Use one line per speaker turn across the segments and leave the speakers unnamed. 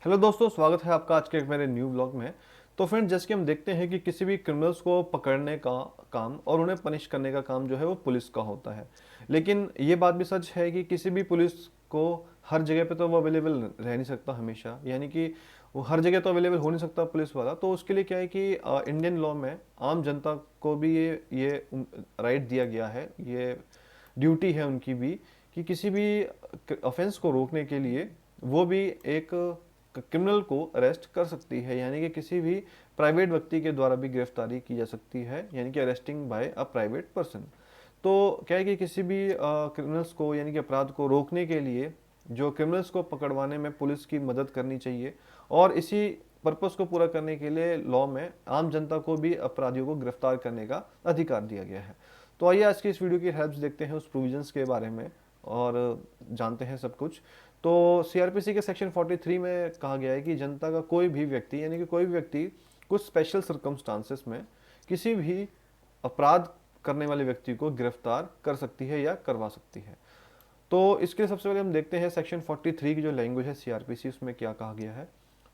Hello दोस्तों, स्वागत है आपका आज के एक मेरे न्यू ब्लॉग में। तो फ्रेंड्स, जैसे कि हम देखते हैं कि किसी भी क्रिमिनल्स को पकड़ने का काम और उन्हें पनिश करने का काम जो है वो पुलिस का होता है। लेकिन ये बात भी सच है कि किसी भी पुलिस को हर जगह पे तो वो अवेलेबल रह नहीं सकता हमेशा, यानी कि वो हर जगह तो अवेलेबल हो नहीं सकता पुलिस वाला। तो उसके लिए क्या है कि इंडियन लॉ में आम जनता को भी ये राइट दिया गया है, ये ड्यूटी है उनकी भी, कि किसी भी ऑफेंस को रोकने के लिए वो भी एक क्रिमिनल को अरेस्ट कर सकती है, यानी कि किसी भी प्राइवेट व्यक्ति के द्वारा भी गिरफ्तारी की जा सकती है, यानी कि arresting by a private person. तो क्या है कि किसी भी क्रिमिनल्स को यानी कि अपराध को रोकने के लिए जो क्रिमिनल्स को पकड़वाने में पुलिस की मदद करनी चाहिए, और इसी पर्पस को पूरा करने के लिए लॉ में आम जनता को भी अपराधियों को गिरफ्तार करने का अधिकार दिया गया है। तो आइए आज की इस वीडियो की हेल्प देखते हैं उस प्रोविजंस के बारे में और जानते हैं सब कुछ। तो सीआरपीसी के सेक्शन 43 में कहा गया है कि जनता का कोई भी व्यक्ति, यानी कि कोई भी व्यक्ति कुछ स्पेशल सर्कमस्टांसेस में किसी भी अपराध करने वाले व्यक्ति को गिरफ्तार कर सकती है या करवा सकती है। तो इसके लिए सबसे पहले हम देखते हैं सेक्शन 43 की जो लैंग्वेज है सीआरपीसी, उसमें क्या कहा गया है।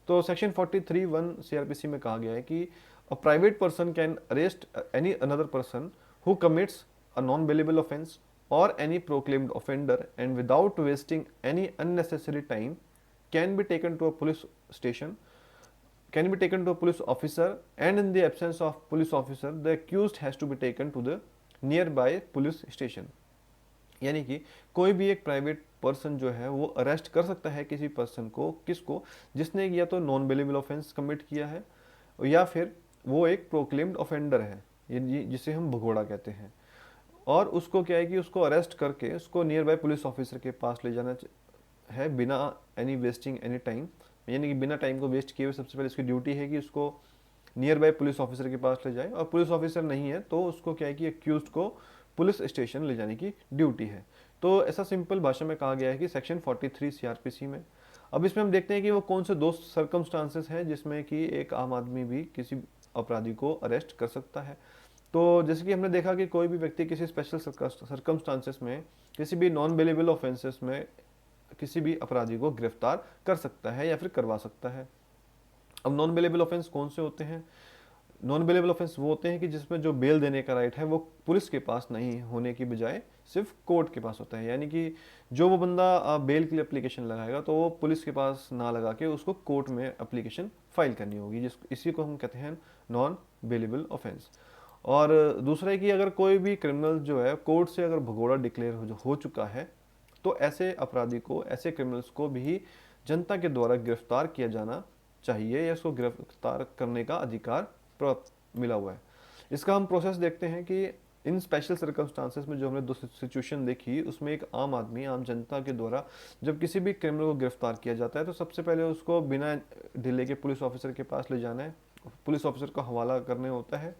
तो सेक्शन 43(1) सीआरपीसी में कहा गया है कि अ private person can arrest any another person who commits a non-bailable offense or any proclaimed offender and without wasting any unnecessary time can be taken to a police station, can be taken to a police officer, and in the absence of police officer the accused has to be taken to the nearby police station। यानी कि कोई भी एक private person जो है वो arrest कर सकता है किसी पर्सन को, किसको, जिसने या तो नॉन बेलेबल ऑफेंस कमिट किया है या फिर वो एक प्रोक्लेम्ड ऑफेंडर है, ये जिसे हम भगोड़ा कहते हैं। और उसको क्या है कि उसको अरेस्ट करके उसको नियर बाय पुलिस ऑफिसर के पास ले जाना है बिना एनी वेस्टिंग एनी टाइम, यानी कि बिना टाइम को वेस्ट किए हुए सबसे पहले इसकी ड्यूटी है कि उसको नियर बाय पुलिस ऑफिसर के पास ले जाए, और पुलिस ऑफिसर नहीं है तो उसको क्या है कि एक्यूज्ड को पुलिस स्टेशन ले जाने की ड्यूटी है। तो ऐसा सिंपल भाषा में कहा गया है कि सेक्शन 43 सीआरपीसी में। अब इसमें हम देखते हैं कि वो कौन से दो सर्कमस्टांसेस हैं जिसमें कि एक आम आदमी भी किसी अपराधी को अरेस्ट कर सकता है। तो जैसे कि हमने देखा कि कोई भी व्यक्ति किसी स्पेशल सर्कमस्टांसेस में किसी भी नॉन बेलेबल ऑफेंसेस में किसी भी अपराधी को गिरफ्तार कर सकता है या फिर करवा सकता है। अब नॉन बेलेबल ऑफेंस कौन से होते हैं? नॉन बेलेबल ऑफेंस वो होते हैं कि जिसमें जो बेल देने का राइट है वो पुलिस के पास नहीं होने की बजाय सिर्फ कोर्ट के पास होता है, यानी कि जो वो बंदा बेल के लिए एप्लीकेशन लगाएगा तो वो पुलिस के पास ना लगा के उसको कोर्ट में एप्लीकेशन फाइल करनी होगी, जिस इसी को हम कहते हैं नॉन बेलेबल ऑफेंस। और दूसरा है कि अगर कोई भी क्रिमिनल जो है कोर्ट से अगर भगोड़ा डिक्लेयर हो चुका है तो ऐसे अपराधी को, ऐसे क्रिमिनल्स को भी जनता के द्वारा गिरफ्तार किया जाना चाहिए या उसको गिरफ्तार करने का अधिकार प्राप्त मिला हुआ है। इसका हम प्रोसेस देखते हैं कि इन स्पेशल सर्कमस्टांसेस में जो हमने दो सिचुएशन देखी, उसमें एक आम आदमी, आम जनता के द्वारा जब किसी भी क्रिमिनल को गिरफ्तार किया जाता है तो सबसे पहले उसको बिना डिले के पुलिस ऑफिसर के पास ले जाना है, पुलिस ऑफिसर को हवाला करने होता है।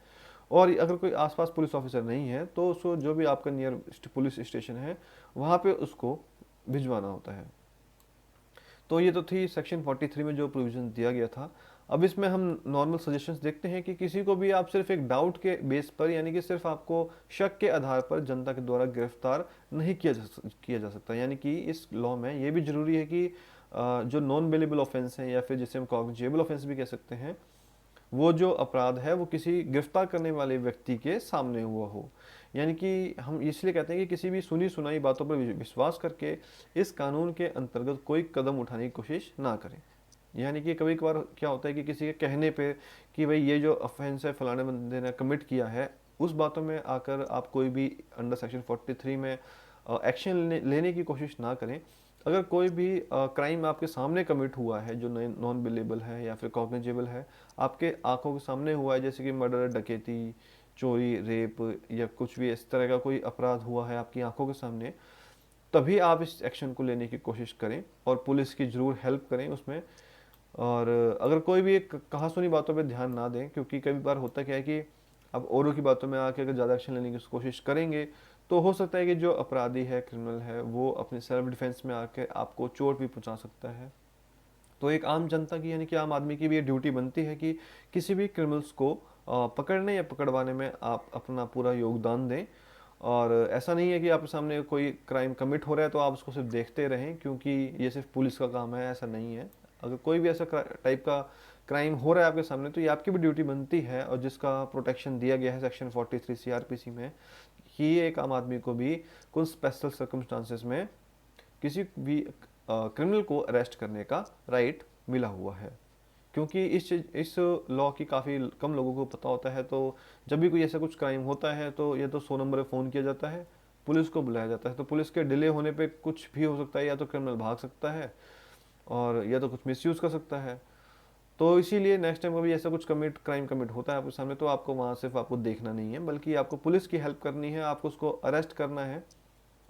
और अगर कोई आसपास पुलिस ऑफिसर नहीं है तो उसको जो भी आपका नियर पुलिस स्टेशन है वहाँ पे उसको भिजवाना होता है। तो ये तो थी सेक्शन 43 में जो प्रोविजन दिया गया था। अब इसमें हम नॉर्मल सजेशंस देखते हैं कि किसी को भी आप सिर्फ एक डाउट के बेस पर, यानी कि सिर्फ आपको शक के आधार पर जनता के द्वारा गिरफ्तार नहीं किया जा सकता, यानी कि इस लॉ में ये भी जरूरी है कि जो नॉन बेलेबल ऑफेंस है या फिर जिसे हम कॉग्निजेबल ऑफेंस भी कह सकते हैं, वो जो अपराध है वो किसी गिरफ्तार करने वाले व्यक्ति के सामने हुआ हो। यानी कि हम इसलिए कहते हैं कि किसी भी सुनी सुनाई बातों पर विश्वास करके इस कानून के अंतर्गत कोई कदम उठाने की कोशिश ना करें। यानी कि कभी कभार क्या होता है कि किसी के कहने पे कि भाई ये जो ऑफेंस है फलाने बंदे ने कमिट किया है, उस बातों में आकर आप कोई भी अंडर सेक्शन 43 में एक्शन लेने की कोशिश ना करें। अगर कोई भी क्राइम आपके सामने कमिट हुआ है जो नॉन बिलेबल है या फिर कॉग्निजेबल है, आपके आंखों के सामने हुआ है, जैसे कि मर्डर, डकैती, चोरी, रेप या कुछ भी इस तरह का कोई अपराध हुआ है आपकी आंखों के सामने, तभी आप इस एक्शन को लेने की कोशिश करें और पुलिस की ज़रूर हेल्प करें उसमें। और अगर कोई भी एक कहा सुनी बातों पे ध्यान ना दें, क्योंकि कई बार होता क्या है कि अब औरों की बातों में आके अगर ज़्यादा एक्शन लेने की कोशिश करेंगे तो हो सकता है कि जो अपराधी है, क्रिमिनल है, वो अपने सेल्फ डिफेंस में आके आपको चोट भी पहुंचा सकता है। तो एक आम जनता की, यानी कि आम आदमी की भी ये ड्यूटी बनती है कि किसी भी क्रिमिनल्स को पकड़ने या पकड़वाने में आप अपना पूरा योगदान दें। और ऐसा नहीं है कि आपके सामने कोई क्राइम कमिट हो रहा है तो आप उसको सिर्फ देखते रहें क्योंकि ये सिर्फ पुलिस का काम है, ऐसा नहीं है। अगर कोई भी ऐसा टाइप का क्राइम हो रहा है आपके सामने, तो ये आपकी भी ड्यूटी बनती है, और जिसका प्रोटेक्शन दिया गया है सेक्शन 43 सीआरपीसी में, कि एक आम आदमी को भी कुछ स्पेशल सर्कमस्टांसेस में किसी भी क्रिमिनल को अरेस्ट करने का राइट मिला हुआ है। क्योंकि इस लॉ की काफ़ी कम लोगों को पता होता है। तो जब भी कोई ऐसा कुछ क्राइम होता है तो या तो 100 नंबर पे फ़ोन किया जाता है, पुलिस को बुलाया जाता है। तो पुलिस के डिले होने पे कुछ भी हो सकता है, या तो क्रिमिनल भाग सकता है और या तो कुछ मिसयूज़ कर सकता है। तो इसीलिए नेक्स्ट टाइम कभी ऐसा कुछ क्राइम कमिट होता है आपके सामने, तो आपको वहाँ सिर्फ आपको देखना नहीं है, बल्कि आपको पुलिस की हेल्प करनी है, आपको उसको अरेस्ट करना है।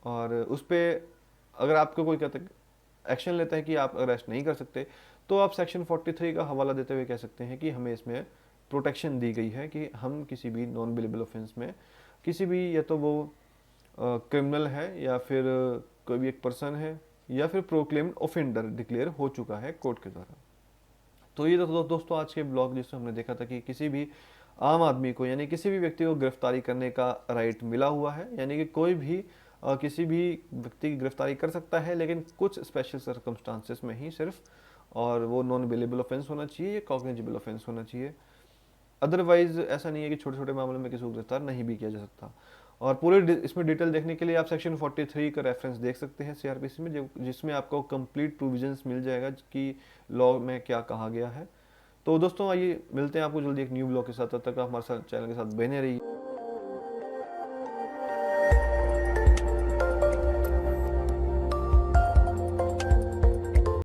और उस पर अगर आपको कोई कहता एक्शन लेता है कि आप अरेस्ट नहीं कर सकते, तो आप सेक्शन 43 का हवाला देते हुए कह सकते हैं कि हमें इसमें प्रोटेक्शन दी गई है कि हम किसी भी नॉन बिलेबल ऑफेंस में किसी भी, या तो वो क्रिमिनल है, या फिर कोई भी एक पर्सन है, या फिर प्रोक्लेम्ड ऑफेंडर डिक्लेयर हो चुका है कोर्ट के द्वारा। तो ये तो दोस्तों आज के ब्लॉग जिसमें हमने देखा था कि किसी भी आम आदमी को, यानी किसी भी व्यक्ति को गिरफ्तारी करने का राइट मिला हुआ है, यानी कि कोई भी किसी भी व्यक्ति की गिरफ्तारी कर सकता है, लेकिन कुछ स्पेशल सर्कमस्टांसेस में ही सिर्फ, और वो नॉन बेलेबल ऑफेंस होना चाहिए या कॉग्निजेबल ऑफेंस होना चाहिए। अदरवाइज ऐसा नहीं है कि छोटे छोटे मामलों में किसी को गिरफ्तार नहीं भी किया जा सकता। और पूरे इसमें डिटेल देखने के लिए आप सेक्शन 43 का रेफरेंस देख सकते हैं सीआरपीसी में, जिसमें आपको कंप्लीट प्रोविजंस मिल जाएगा कि लॉ में क्या कहा गया है। तो दोस्तों आइए मिलते हैं आपको जल्दी एक न्यू ब्लॉग के साथ, तब तक आप हमारे साथ चैनल के साथ बने रहिए।